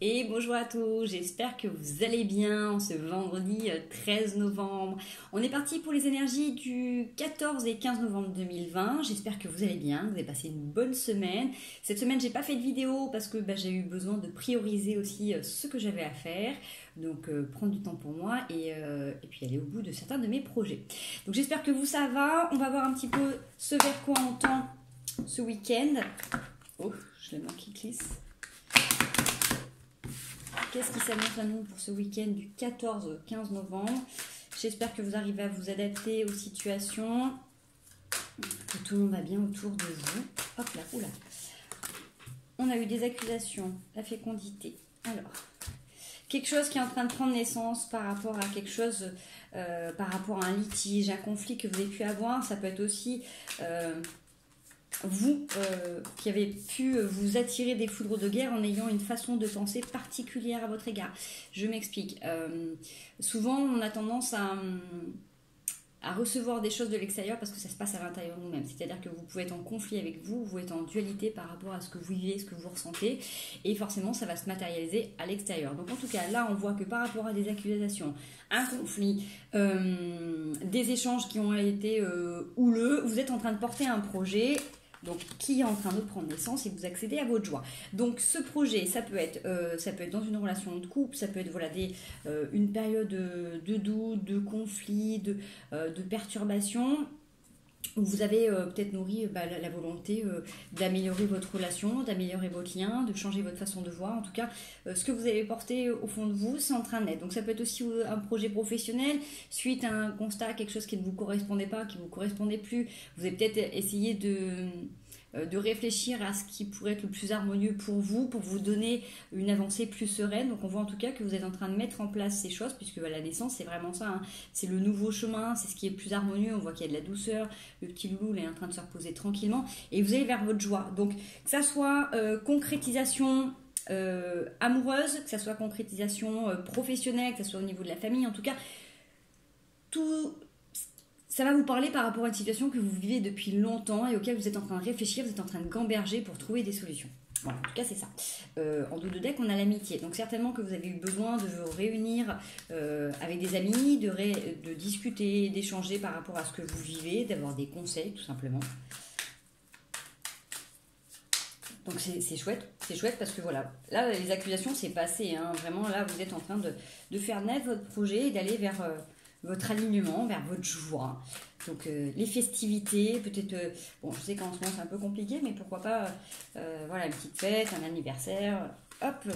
Et bonjour à tous, j'espère que vous allez bien en ce vendredi 13 novembre. On est parti pour les énergies du 14 et 15 novembre 2020. J'espère que vous allez bien, vous avez passé une bonne semaine. Cette semaine, j'ai pas fait de vidéo parce que j'ai eu besoin de prioriser aussi ce que j'avais à faire. Donc prendre du temps pour moi et puis aller au bout de certains de mes projets. Donc j'espère que vous ça va. On va voir un petit peu ce vers quoi on tend ce week-end. Oh, je l'ai manqué qui glisse. Qu'est-ce qui s'annonce à nous pour ce week-end du 14 au 15 novembre? J'espère que vous arrivez à vous adapter aux situations, que tout le monde va bien autour de vous. Hop là, oula. On a eu des accusations, la fécondité. Alors, quelque chose qui est en train de prendre naissance par rapport à quelque chose, par rapport à un litige, un conflit que vous avez pu avoir. Ça peut être aussi... vous qui avez pu vous attirer des foudres de guerre en ayant une façon de penser particulière à votre égard. Je m'explique. Souvent, on a tendance à recevoir des choses de l'extérieur parce que ça se passe à l'intérieur de nous-mêmes. C'est-à-dire que vous pouvez être en conflit avec vous, vous êtes en dualité par rapport à ce que vous vivez, ce que vous ressentez, et forcément, ça va se matérialiser à l'extérieur. Donc en tout cas, là, on voit que par rapport à des accusations, un conflit, des échanges qui ont été houleux, vous êtes en train de porter un projet... Donc, qui est en train de prendre naissance et vous accédez à votre joie. Donc, ce projet, ça peut être dans une relation de couple, ça peut être une période de doute, de conflit, de perturbation, où vous avez peut-être nourri la volonté d'améliorer votre relation, d'améliorer votre lien, de changer votre façon de voir. En tout cas, ce que vous avez porté au fond de vous, c'est en train de naître. Donc ça peut être aussi un projet professionnel, suite à un constat, quelque chose qui ne vous correspondait pas, qui ne vous correspondait plus. Vous avez peut-être essayé de réfléchir à ce qui pourrait être le plus harmonieux pour vous donner une avancée plus sereine. Donc on voit en tout cas que vous êtes en train de mettre en place ces choses, puisque la naissance c'est vraiment ça, hein. C'est le nouveau chemin, c'est ce qui est plus harmonieux, on voit qu'il y a de la douceur, le petit loulou est en train de se reposer tranquillement, et vous allez vers votre joie. Donc que ça soit concrétisation amoureuse, que ça soit concrétisation professionnelle, que ça soit au niveau de la famille, en tout cas, tout... Ça va vous parler par rapport à une situation que vous vivez depuis longtemps et auquel vous êtes en train de réfléchir, vous êtes en train de gamberger pour trouver des solutions. Voilà, en tout cas, c'est ça. En dos de deck, on a l'amitié. Donc, certainement que vous avez eu besoin de vous réunir avec des amis, de discuter, d'échanger par rapport à ce que vous vivez, d'avoir des conseils, tout simplement. Donc, c'est chouette. C'est chouette parce que voilà, là, les accusations, c'est passé. Hein. Vraiment, là, vous êtes en train de faire naître votre projet et d'aller vers... votre alignement, vers votre joie. Donc les festivités, peut-être, bon je sais qu'en ce moment c'est un peu compliqué, mais pourquoi pas, voilà, une petite fête, un anniversaire, hop.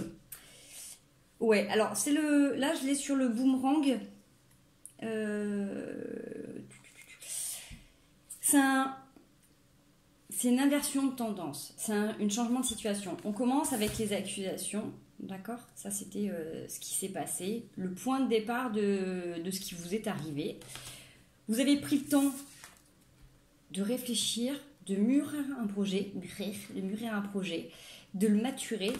Ouais, alors c'est là je l'ai sur le boomerang, c'est une inversion de tendance, c'est un changement de situation. On commence avec les accusations. D'accord, ça c'était ce qui s'est passé, le point de départ de ce qui vous est arrivé. Vous avez pris le temps de réfléchir, de mûrir un projet, de le maturer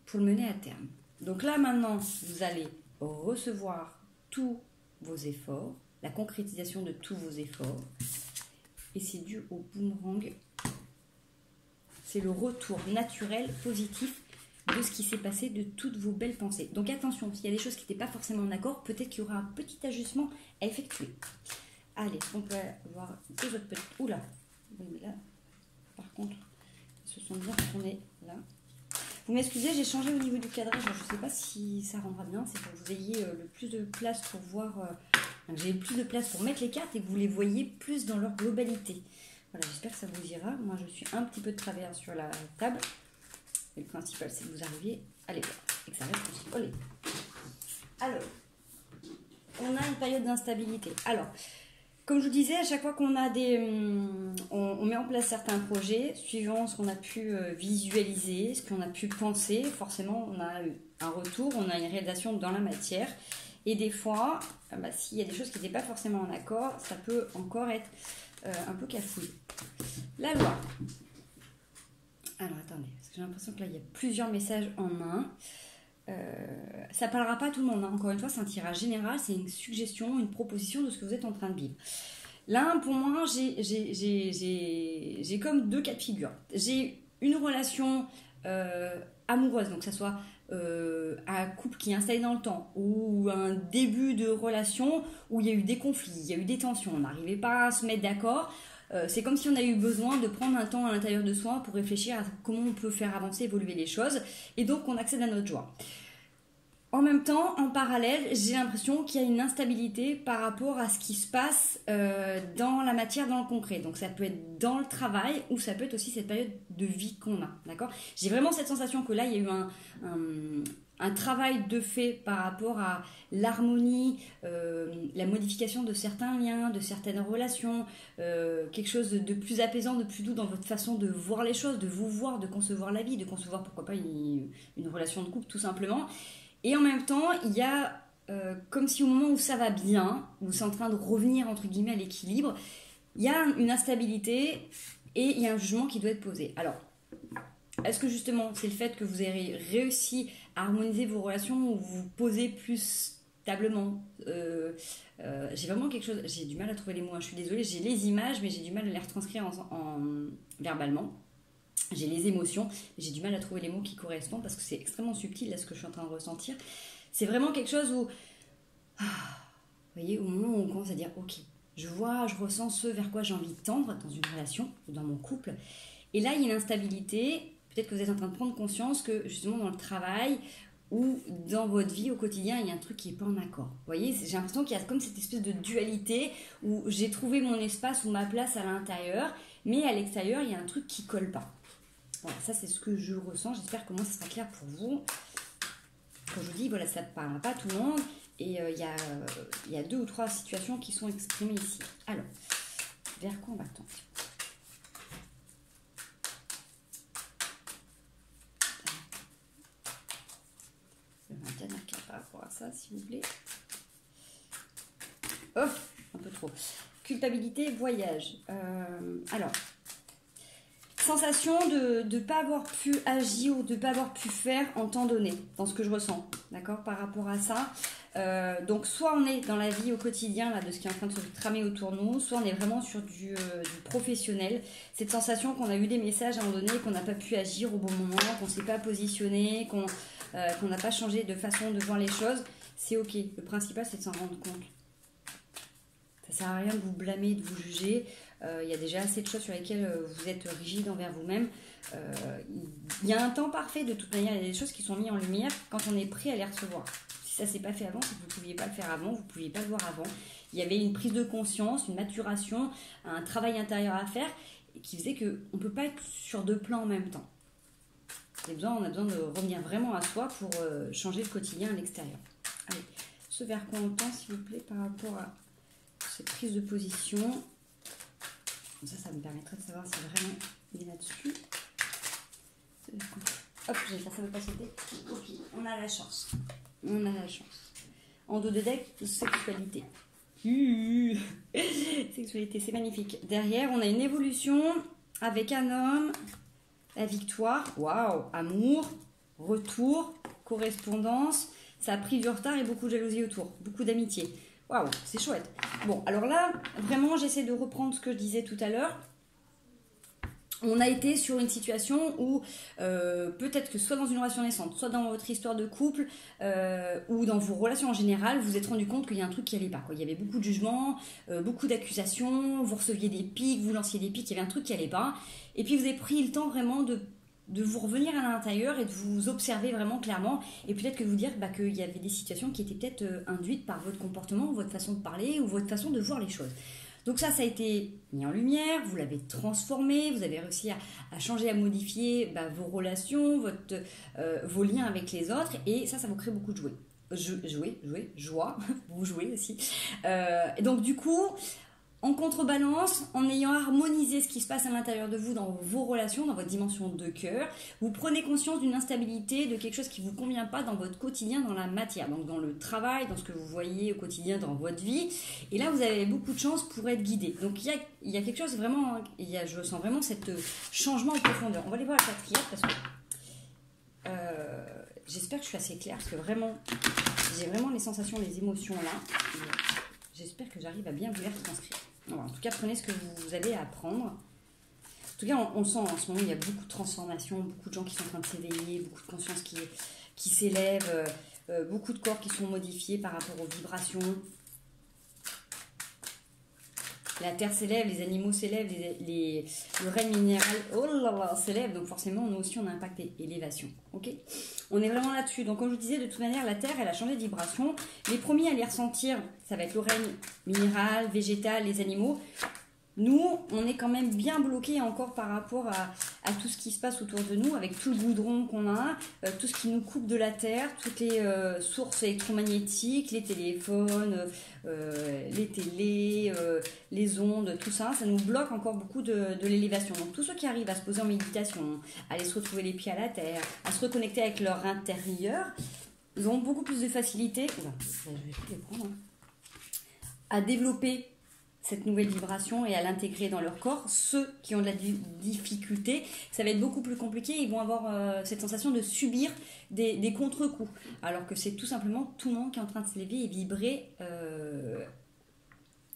pour le mener à terme. Donc là maintenant, vous allez recevoir tous vos efforts, la concrétisation de tous vos efforts, et c'est dû au boomerang. C'est le retour naturel, positif de ce qui s'est passé, de toutes vos belles pensées. Donc attention, s'il y a des choses qui n'étaient pas forcément en accord, peut-être qu'il y aura un petit ajustement à effectuer. Allez, on peut avoir deux autres petites... Oula, là, par contre, ils se sont bien retournés là. Vous m'excusez, j'ai changé au niveau du cadrage. Je ne sais pas si ça rendra bien. C'est pour que vous ayez le plus de place pour voir... j'ai le plus de place pour mettre les cartes et que vous les voyez plus dans leur globalité. Voilà, j'espère que ça vous ira. Moi, je suis un petit peu de travers sur la table. Et le principal, c'est que vous arriviez à les voir. Et que ça reste aussi. Olé. Alors, on a une période d'instabilité. Alors, comme je vous disais, à chaque fois qu'on a on met en place certains projets, suivant ce qu'on a pu visualiser, ce qu'on a pu penser, forcément, on a un retour, on a une réalisation dans la matière. Et des fois, s'il y a des choses qui n'étaient pas forcément en accord, ça peut encore être... un peu cafouille. La loi. Alors attendez, parce que j'ai l'impression que là il y a plusieurs messages en un. Ça parlera pas à tout le monde, hein. Encore une fois, c'est un tirage général, c'est une suggestion, une proposition de ce que vous êtes en train de vivre. Là, pour moi, j'ai comme deux cas de figure. J'ai une relation amoureuse, donc que ce soit un couple qui est installé dans le temps ou un début de relation où il y a eu des conflits, il y a eu des tensions, on n'arrivait pas à se mettre d'accord. C'est comme si on a eu besoin de prendre un temps à l'intérieur de soi pour réfléchir à comment on peut faire avancer, évoluer les choses, et donc on accède à notre joie. En même temps, en parallèle, j'ai l'impression qu'il y a une instabilité par rapport à ce qui se passe dans la matière, dans le concret. Donc ça peut être dans le travail ou ça peut être aussi cette période de vie qu'on a, d'accord ? J'ai vraiment cette sensation que là, il y a eu un travail de fait par rapport à l'harmonie, la modification de certains liens, de certaines relations, quelque chose de plus apaisant, de plus doux dans votre façon de voir les choses, de vous voir, de concevoir la vie, de concevoir pourquoi pas une relation de couple tout simplement. Et en même temps, il y a comme si au moment où ça va bien, où c'est en train de revenir entre guillemets à l'équilibre, il y a une instabilité et il y a un jugement qui doit être posé. Alors, est-ce que justement c'est le fait que vous avez réussi à harmoniser vos relations ou vous posez plus stablement j'ai vraiment quelque chose, j'ai du mal à trouver les mots, hein, je suis désolée, j'ai les images mais j'ai du mal à les retranscrire verbalement. J'ai les émotions, j'ai du mal à trouver les mots qui correspondent parce que c'est extrêmement subtil là ce que je suis en train de ressentir. C'est vraiment quelque chose où, vous voyez, au moment où on commence à dire ok, je vois, je ressens ce vers quoi j'ai envie de tendre dans une relation ou dans mon couple. Et là il y a une instabilité, peut-être que vous êtes en train de prendre conscience que justement dans le travail ou dans votre vie au quotidien, il y a un truc qui n'est pas en accord. Vous voyez, j'ai l'impression qu'il y a comme cette espèce de dualité où j'ai trouvé mon espace ou ma place à l'intérieur, mais à l'extérieur il y a un truc qui ne colle pas. Voilà, ça c'est ce que je ressens, j'espère que moi ça sera clair pour vous. Quand je vous dis, voilà, ça ne parle pas à tout le monde, et il y a 2 ou 3 situations qui sont exprimées ici. Alors, vers quoi on va tendre ? Je vais maintenir un cas par rapport à ça, s'il vous plaît. Oh, un peu trop. Culpabilité, voyage. Alors... sensation de ne pas avoir pu agir ou de ne pas avoir pu faire en temps donné, dans ce que je ressens, d'accord, par rapport à ça. Donc soit on est dans la vie au quotidien là, de ce qui est en train de se tramer autour de nous, soit on est vraiment sur du professionnel. Cette sensation qu'on a eu des messages à un moment donné, qu'on n'a pas pu agir au bon moment, qu'on ne s'est pas positionné, qu'on n'a pas changé de façon de voir les choses, c'est ok. Le principal c'est de s'en rendre compte. Ça sert à rien de vous blâmer, de vous juger. Il y a déjà assez de choses sur lesquelles vous êtes rigide envers vous-même. Il y a un temps parfait, de toute manière, il y a des choses qui sont mises en lumière quand on est prêt à les recevoir. Si ça ne s'est pas fait avant, c'est que vous ne pouviez pas le faire avant, vous ne pouviez pas le voir avant. Il y avait une prise de conscience, une maturation, un travail intérieur à faire qui faisait qu'on ne peut pas être sur 2 plans en même temps. On a besoin de revenir vraiment à soi pour changer le quotidien à l'extérieur. Allez, ce vers quoi on tend, s'il vous plaît, par rapport à cette prise de position. Ça me permettrait de savoir si vraiment il est là-dessus. Hop, je vais faire ça, ne pas sauter. Ok, on a la chance. On a la chance. En dos de deck, sexualité. Sexualité, c'est magnifique. Derrière, on a une évolution avec un homme, la victoire, waouh, amour, retour, correspondance. Ça a pris du retard et beaucoup de jalousie autour, beaucoup d'amitié. Waouh, c'est chouette. Bon, alors là, vraiment, j'essaie de reprendre ce que je disais tout à l'heure. On a été sur une situation où peut-être que soit dans une relation naissante, soit dans votre histoire de couple ou dans vos relations en général, vous vous êtes rendu compte qu'il y a un truc qui n'allait pas, quoi. Il y avait beaucoup de jugements, beaucoup d'accusations, vous receviez des pics, vous lanciez des pics, il y avait un truc qui n'allait pas. Et puis vous avez pris le temps vraiment de vous revenir à l'intérieur et de vous observer vraiment clairement et peut-être que vous dire qu'il y avait des situations qui étaient peut-être induites par votre comportement, votre façon de parler ou votre façon de voir les choses. Donc ça a été mis en lumière, vous l'avez transformé, vous avez réussi à changer, à modifier vos relations, vos liens avec les autres et ça vous crée beaucoup de joie, vous jouez aussi. Et donc du coup, en contrebalance, en ayant harmonisé ce qui se passe à l'intérieur de vous dans vos relations, dans votre dimension de cœur, vous prenez conscience d'une instabilité, de quelque chose qui ne vous convient pas dans votre quotidien, dans la matière, donc dans le travail, dans ce que vous voyez au quotidien dans votre vie. Et là, vous avez beaucoup de chance pour être guidé. Donc il y a quelque chose vraiment, je sens vraiment ce changement en profondeur. On va aller voir la quatrième parce que j'espère que je suis assez claire, parce que vraiment, j'ai vraiment les sensations, les émotions là. J'espère que j'arrive à bien vous les retranscrire. Voilà, en tout cas, prenez ce que vous avez à apprendre. tout cas, on le sent en ce moment, il y a beaucoup de transformations, beaucoup de gens qui sont en train de s'éveiller, beaucoup de conscience qui s'élèvent, beaucoup de corps qui sont modifiés par rapport aux vibrations. La terre s'élève, les animaux s'élèvent, le règne minéral s'élève, donc forcément nous aussi on a un impact élévation. Ok, on est vraiment là-dessus. Donc comme je vous disais, de toute manière la terre elle a changé de vibration. Les premiers à les ressentir, ça va être le règne minéral, végétal, les animaux. Nous, on est quand même bien bloqué encore par rapport à tout ce qui se passe autour de nous, avec tout le goudron qu'on a, tout ce qui nous coupe de la terre, toutes les sources électromagnétiques, les téléphones, les télés, les ondes, tout ça, ça nous bloque encore beaucoup de l'élévation. Donc tous ceux qui arrivent à se poser en méditation, à aller se retrouver les pieds à la terre, à se reconnecter avec leur intérieur, ils auront beaucoup plus de facilité, je vais les prendre, à développer cette nouvelle vibration et à l'intégrer dans leur corps. Ceux qui ont de la difficulté, ça va être beaucoup plus compliqué, ils vont avoir cette sensation de subir des contre-coups, alors que c'est tout simplement tout le monde qui est en train de s'élever et vibrer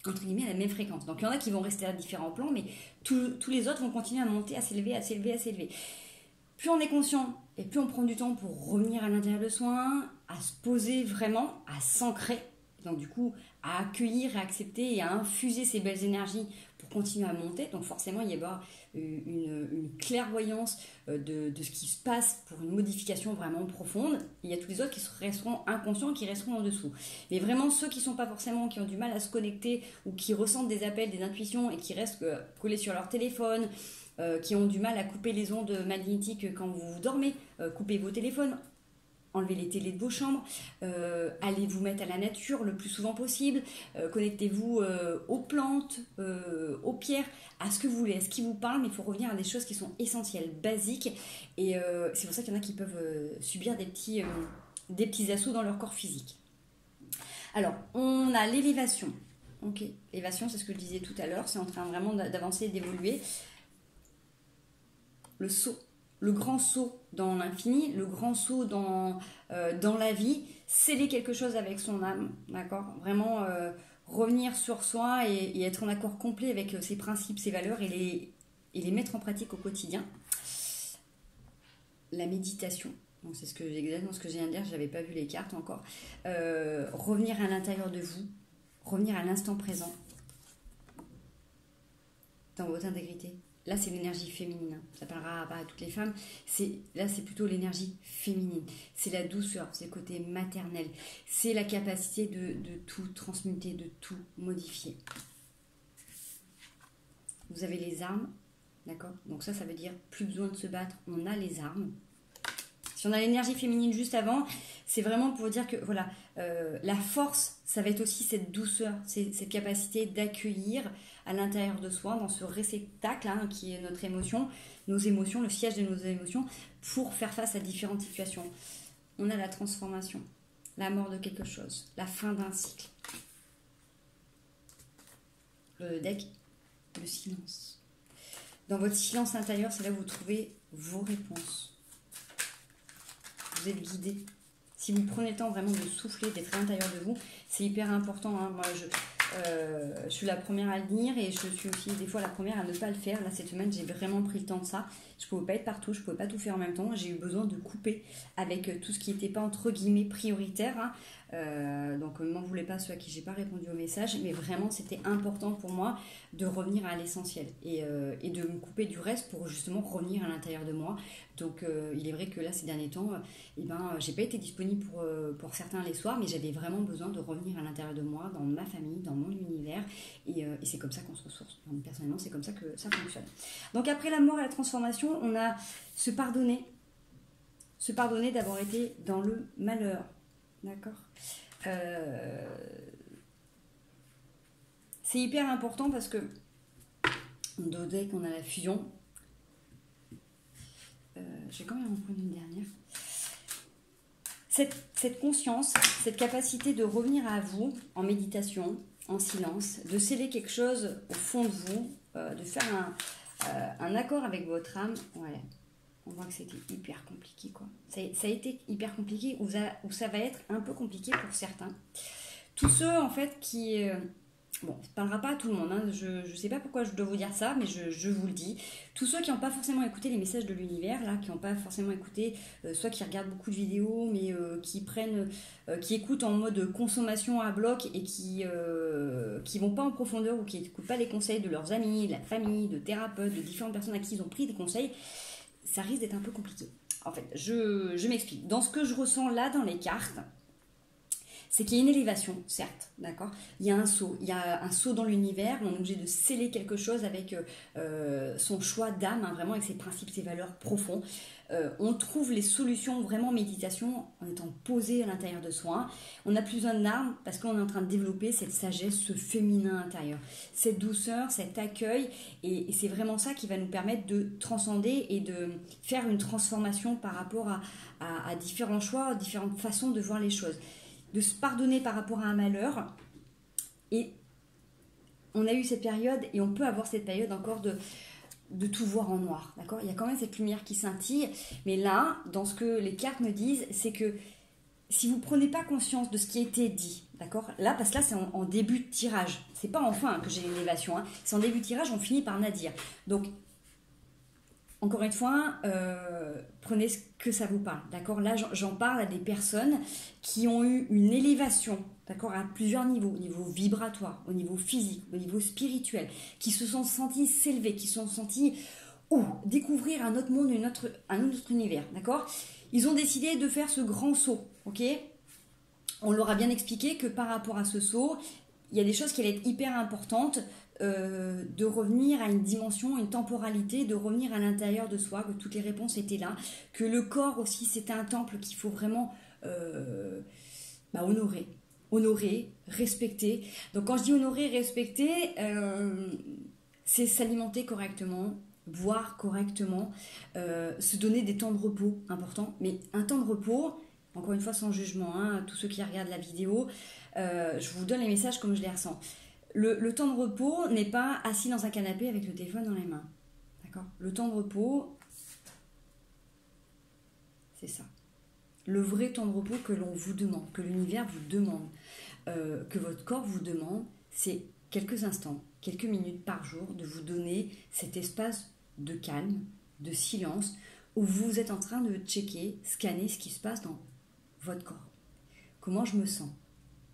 entre guillemets à la même fréquence. Donc il y en a qui vont rester à différents plans, mais tous les autres vont continuer à monter, à s'élever, à s'élever, à s'élever. Plus on est conscient et plus on prend du temps pour revenir à l'intérieur de soi, à se poser vraiment, à s'ancrer, donc du coup à accueillir, à accepter et à infuser ces belles énergies pour continuer à monter. Donc forcément il y a une clairvoyance de ce qui se passe pour une modification vraiment profonde. Il y a tous les autres qui resteront inconscients, qui resteront en dessous. Mais vraiment ceux qui sont pas forcément, qui ont du mal à se connecter ou qui ressentent des appels, des intuitions et qui restent collés sur leur téléphone, qui ont du mal à couper les ondes magnétiques quand vous dormez, coupez vos téléphones, enlevez les télés de vos chambres, allez vous mettre à la nature le plus souvent possible, connectez-vous aux plantes, aux pierres, à ce que vous voulez, à ce qui vous parle, mais il faut revenir à des choses qui sont essentielles, basiques, et c'est pour ça qu'il y en a qui peuvent subir des petits assauts dans leur corps physique. Alors, on a l'élévation. Ok, l'élévation, c'est ce que je disais tout à l'heure, c'est en train vraiment d'avancer et d'évoluer. Le saut. Le grand saut dans l'infini, le grand saut dans la vie, sceller quelque chose avec son âme, d'accord ? Vraiment revenir sur soi et être en accord complet avec ses principes, ses valeurs et les mettre en pratique au quotidien. La méditation, donc c'est exactement ce que je viens de dire, je n'avais pas vu les cartes encore. Revenir à l'intérieur de vous, revenir à l'instant présent, dans votre intégrité. Là, c'est l'énergie féminine. Ça parlera pas à toutes les femmes. Là, c'est plutôt l'énergie féminine. C'est la douceur, c'est le côté maternel. C'est la capacité de tout transmuter, de tout modifier. Vous avez les armes, d'accord ? Donc ça veut dire plus besoin de se battre. On a les armes. Si on a l'énergie féminine juste avant, c'est vraiment pour dire que voilà, la force, ça va être aussi cette douceur, cette capacité d'accueillir à l'intérieur de soi, dans ce réceptacle qui est notre émotion, nos émotions, le siège de nos émotions, pour faire face à différentes situations. On a la transformation, la mort de quelque chose, la fin d'un cycle. Le deck, le silence. Dans votre silence intérieur, c'est là où vous trouvez vos réponses. Vous êtes guidé. Si vous prenez le temps vraiment de souffler, d'être à l'intérieur de vous, c'est hyper important. Moi, je suis la première à le dire et je suis aussi des fois la première à ne pas le faire. Là, cette semaine, j'ai vraiment pris le temps de ça. Je ne pouvais pas être partout, je ne pouvais pas tout faire en même temps. J'ai eu besoin de couper avec tout ce qui n'était pas entre guillemets prioritaire. Donc, ne m'en voulez pas ceux à qui je n'ai pas répondu au message. Mais vraiment, c'était important pour moi de revenir à l'essentiel et de me couper du reste pour justement revenir à l'intérieur de moi. Donc, il est vrai que là, ces derniers temps, j'ai pas été disponible pour certains les soirs, mais j'avais vraiment besoin de revenir à l'intérieur de moi, dans ma famille, dans mon univers, et c'est comme ça qu'on se ressource. Donc, personnellement, c'est comme ça que ça fonctionne. Donc, après la mort et la transformation, on a se pardonner d'avoir été dans le malheur, d'accord ? C'est hyper important parce que dans le deck, on a la fusion. Je vais quand même en prendre une dernière. Cette conscience, cette capacité de revenir à vous en méditation, en silence, de sceller quelque chose au fond de vous, de faire un accord avec votre âme. Ouais, on voit que c'était hyper compliqué, quoi. Ça a été hyper compliqué, ou ça va être un peu compliqué pour certains. Tous ceux, en fait, qui Bon, ça ne parlera pas à tout le monde, hein. Je ne sais pas pourquoi je dois vous dire ça, mais je vous le dis. Tous ceux qui n'ont pas forcément écouté les messages de l'univers, là, qui n'ont pas forcément écouté, soit qui regardent beaucoup de vidéos, mais qui écoutent en mode consommation à bloc et qui vont pas en profondeur ou qui n'écoutent pas les conseils de leurs amis, de la famille, de thérapeutes, de différentes personnes à qui ils ont pris des conseils, ça risque d'être un peu compliqué. En fait, je m'explique. Dans ce que je ressens là dans les cartes, c'est qu'il y a une élévation, certes, d'accord. Il y a un saut dans l'univers, on est obligé de sceller quelque chose avec son choix d'âme, hein, vraiment avec ses principes, ses valeurs profonds. On trouve les solutions vraiment en méditation en étant posé à l'intérieur de soi. On n'a plus besoin d'armes parce qu'on est en train de développer cette sagesse, ce féminin intérieur, cette douceur, cet accueil, et c'est vraiment ça qui va nous permettre de transcender et de faire une transformation par rapport à différents choix, différentes façons de voir les choses. De se pardonner par rapport à un malheur. Et on a eu cette période, et on peut avoir cette période encore de tout voir en noir, d'accord. Il y a quand même cette lumière qui scintille, mais là, dans ce que les cartes me disent, c'est que si vous ne prenez pas conscience de ce qui a été dit, d'accord, là, parce que là, c'est en début de tirage, c'est pas en fin que j'ai l'élévation, hein. C'est en début de tirage, on finit par nadir. Donc, encore une fois, prenez ce que ça vous parle, d'accord. Là, j'en parle à des personnes qui ont eu une élévation, d'accord, à plusieurs niveaux, au niveau vibratoire, au niveau physique, au niveau spirituel, qui se sont sentis s'élever, qui se sont sentis découvrir un autre monde, un autre univers, d'accord. Ils ont décidé de faire ce grand saut, ok. On leur a bien expliqué que par rapport à ce saut, il y a des choses qui allaient être hyper importantes, de revenir à une dimension, une temporalité, de revenir à l'intérieur de soi, que toutes les réponses étaient là, que le corps aussi c'était un temple qu'il faut vraiment honorer, respecter. Donc quand je dis honorer, respecter, c'est s'alimenter correctement, boire correctement, se donner des temps de repos importants, mais un temps de repos, encore une fois sans jugement, hein, tous ceux qui regardent la vidéo, je vous donne les messages comme je les ressens. Le temps de repos n'est pas assis dans un canapé avec le téléphone dans les mains. D'accord ? Le temps de repos, c'est ça. Le vrai temps de repos que l'on vous demande, que l'univers vous demande, que votre corps vous demande, c'est quelques instants, quelques minutes par jour de vous donner cet espace de calme, de silence, où vous êtes en train de checker, scanner ce qui se passe dans votre corps. Comment je me sens ?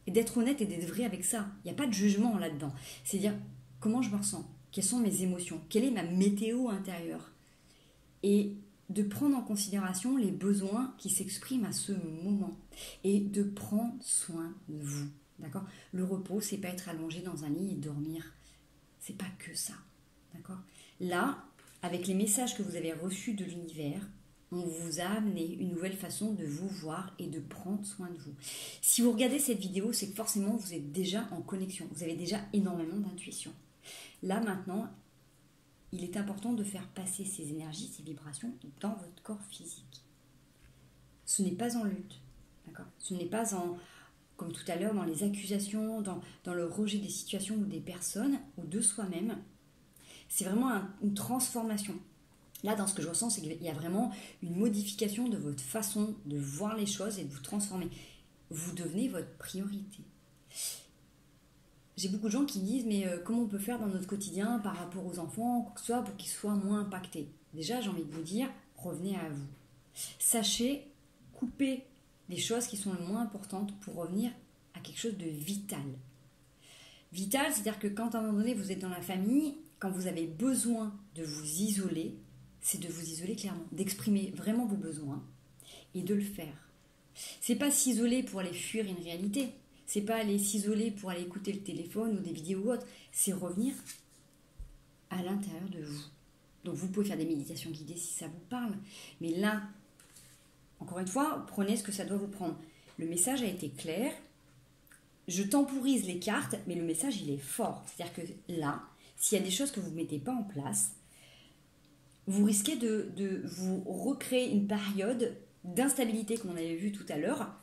Et d'être honnête et d'être vrai avec ça. Il n'y a pas de jugement là-dedans. C'est-à-dire, comment je me ressens ? Quelles sont mes émotions ? Quelle est ma météo intérieure ? Et de prendre en considération les besoins qui s'expriment à ce moment. Et de prendre soin de vous. D'accord ? Le repos, c'est pas être allongé dans un lit et dormir. C'est pas que ça. D'accord ? Là, avec les messages que vous avez reçus de l'univers, on vous a amené une nouvelle façon de vous voir et de prendre soin de vous. Si vous regardez cette vidéo, c'est que forcément vous êtes déjà en connexion. Vous avez déjà énormément d'intuition. Là maintenant, il est important de faire passer ces énergies, ces vibrations dans votre corps physique. Ce n'est pas en lutte, d'accord ? Ce n'est pas comme tout à l'heure, dans les accusations, dans le rejet des situations ou des personnes ou de soi-même. C'est vraiment une transformation. Là, dans ce que je ressens, c'est qu'il y a vraiment une modification de votre façon de voir les choses et de vous transformer. Vous devenez votre priorité. J'ai beaucoup de gens qui me disent, mais comment on peut faire dans notre quotidien par rapport aux enfants, quoi que ce soit, pour qu'ils soient moins impactés ? Déjà, j'ai envie de vous dire, revenez à vous. Sachez couper les choses qui sont les moins importantes pour revenir à quelque chose de vital. Vital, c'est-à-dire que quand à un moment donné, vous êtes dans la famille, quand vous avez besoin de vous isoler, c'est de vous isoler clairement, d'exprimer vraiment vos besoins et de le faire. C'est pas s'isoler pour aller fuir une réalité, c'est pas aller s'isoler pour aller écouter le téléphone ou des vidéos ou autres, c'est revenir à l'intérieur de vous. Donc vous pouvez faire des méditations guidées si ça vous parle, mais là, encore une fois, prenez ce que ça doit vous prendre. Le message a été clair, je temporise les cartes, mais le message il est fort. C'est-à-dire que là, s'il y a des choses que vous ne mettez pas en place, vous risquez de vous recréer une période d'instabilité, comme on avait vu tout à l'heure,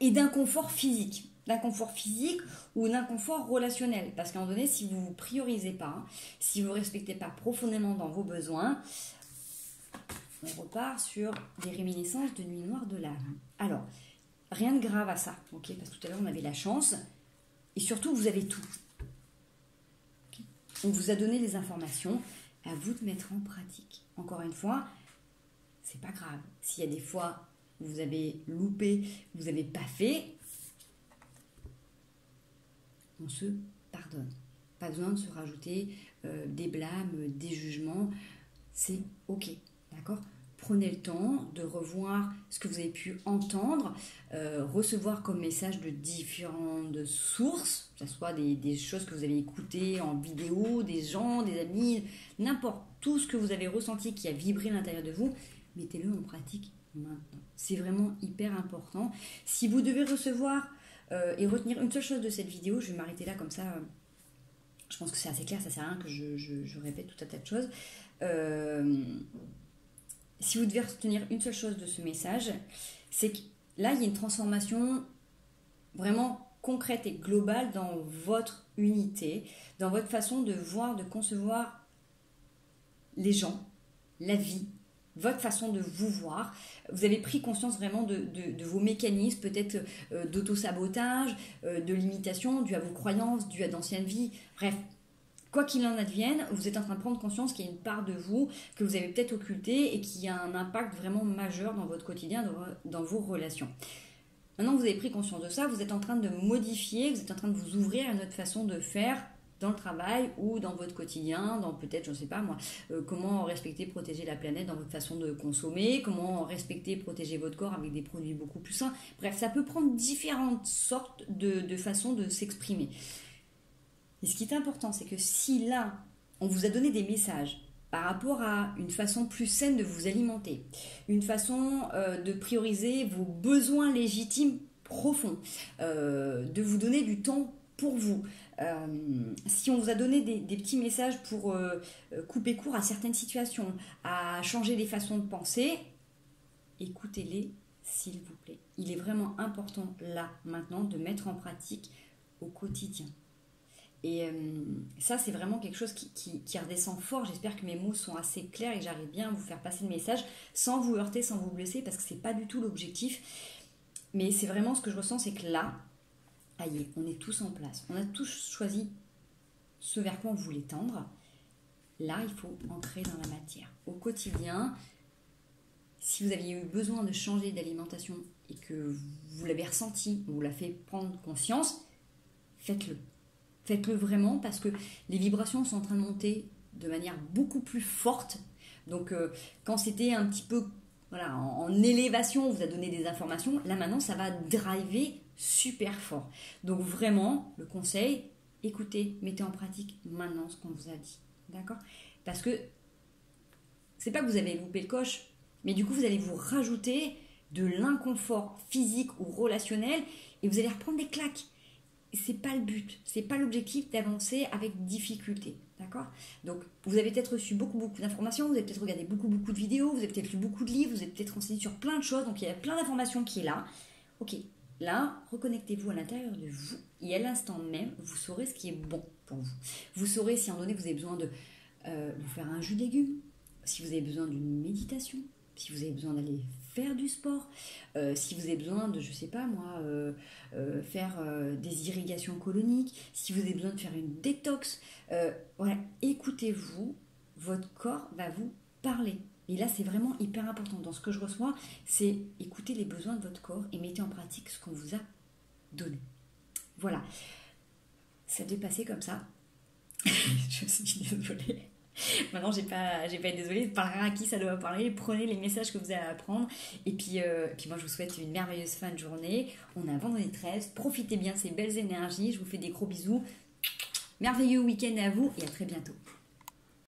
et d'inconfort physique. D'inconfort physique ou d'inconfort relationnel. Parce qu'à un moment donné, si vous ne vous priorisez pas, si vous ne respectez pas profondément dans vos besoins, on repart sur des réminiscences de nuit noire de l'âme. Alors, rien de grave à ça, ok ? Parce que tout à l'heure, on avait la chance Et surtout, vous avez tout. Okay. On vous a donné les informations, à vous de mettre en pratique. Encore une fois, c'est pas grave. S'il y a des fois où vous avez loupé, vous n'avez pas fait, on se pardonne. Pas besoin de se rajouter des blâmes, des jugements. C'est ok, d'accord ? Prenez le temps de revoir ce que vous avez pu entendre, recevoir comme message de différentes sources, que ce soit des choses que vous avez écoutées en vidéo, des gens, des amis, n'importe, tout ce que vous avez ressenti qui a vibré à l'intérieur de vous, mettez-le en pratique maintenant. C'est vraiment hyper important. Si vous devez recevoir et retenir une seule chose de cette vidéo, je vais m'arrêter là comme ça. Je pense que c'est assez clair, ça sert à rien que je répète tout un tas de choses. Si vous devez retenir une seule chose de ce message, c'est que là, il y a une transformation vraiment concrète et globale dans votre unité, dans votre façon de voir, de concevoir les gens, la vie, votre façon de vous voir. Vous avez pris conscience vraiment de vos mécanismes, peut-être d'auto-sabotage, de limitation, dû à vos croyances, dû à d'anciennes vies, bref. Quoi qu'il en advienne, vous êtes en train de prendre conscience qu'il y a une part de vous que vous avez peut-être occultée et qui a un impact vraiment majeur dans votre quotidien, dans vos relations. Maintenant que vous avez pris conscience de ça, vous êtes en train de modifier, vous êtes en train de vous ouvrir à une autre façon de faire dans le travail ou dans votre quotidien, dans peut-être, je ne sais pas moi, comment respecter, protéger la planète dans votre façon de consommer, comment respecter, protéger votre corps avec des produits beaucoup plus sains. Bref, ça peut prendre différentes sortes de façons de s'exprimer. Et ce qui est important, c'est que si là, on vous a donné des messages par rapport à une façon plus saine de vous alimenter, une façon de prioriser vos besoins légitimes profonds, de vous donner du temps pour vous, si on vous a donné des petits messages pour couper court à certaines situations, à changer des façons de penser, écoutez-les s'il vous plaît. Il est vraiment important là, maintenant, de mettre en pratique au quotidien. Et ça, c'est vraiment quelque chose qui redescend fort. J'espère que mes mots sont assez clairs et que j'arrive bien à vous faire passer le message sans vous heurter, sans vous blesser, parce que c'est pas du tout l'objectif. Mais c'est vraiment ce que je ressens, c'est que là, aïe, on est tous en place. On a tous choisi ce vers quoi on voulait tendre. Là, il faut entrer dans la matière. Au quotidien, si vous aviez eu besoin de changer d'alimentation et que vous l'avez ressenti, vous l'avez fait prendre conscience, faites-le. Faites-le vraiment parce que les vibrations sont en train de monter de manière beaucoup plus forte. Donc quand c'était un petit peu voilà, en élévation, on vous a donné des informations, là maintenant ça va driver super fort. Donc vraiment, le conseil, écoutez, mettez en pratique maintenant ce qu'on vous a dit. D'accord ? Parce que c'est pas que vous avez loupé le coche, mais du coup vous allez vous rajouter de l'inconfort physique ou relationnel et vous allez reprendre des claques. C'est pas le but, c'est pas l'objectif d'avancer avec difficulté, d'accord ? Donc, vous avez peut-être reçu beaucoup d'informations, vous avez peut-être regardé beaucoup de vidéos, vous avez peut-être lu beaucoup de livres, vous avez peut-être renseigné sur plein de choses, donc il y a plein d'informations qui est là. Ok, là, reconnectez-vous à l'intérieur de vous et à l'instant même, vous saurez ce qui est bon pour vous. Vous saurez si à un moment donné, vous avez besoin de vous faire un jus de légumes, si vous avez besoin d'une méditation, si vous avez besoin d'aller faire du sport, si vous avez besoin de, je sais pas moi, faire des irrigations coloniques, si vous avez besoin de faire une détox, voilà, écoutez-vous, votre corps va vous parler. Et là, c'est vraiment hyper important. Dans ce que je reçois, c'est écouter les besoins de votre corps et mettez en pratique ce qu'on vous a donné. Voilà. Ça devait passer comme ça. Je suis désolée. Maintenant, j'ai pas été désolée. Parlera à qui ça doit parler. Prenez les messages que vous avez à apprendre. Et puis moi, je vous souhaite une merveilleuse fin de journée. On est à vendredi 13. Profitez bien de ces belles énergies. Je vous fais des gros bisous. Merveilleux week-end à vous et à très bientôt.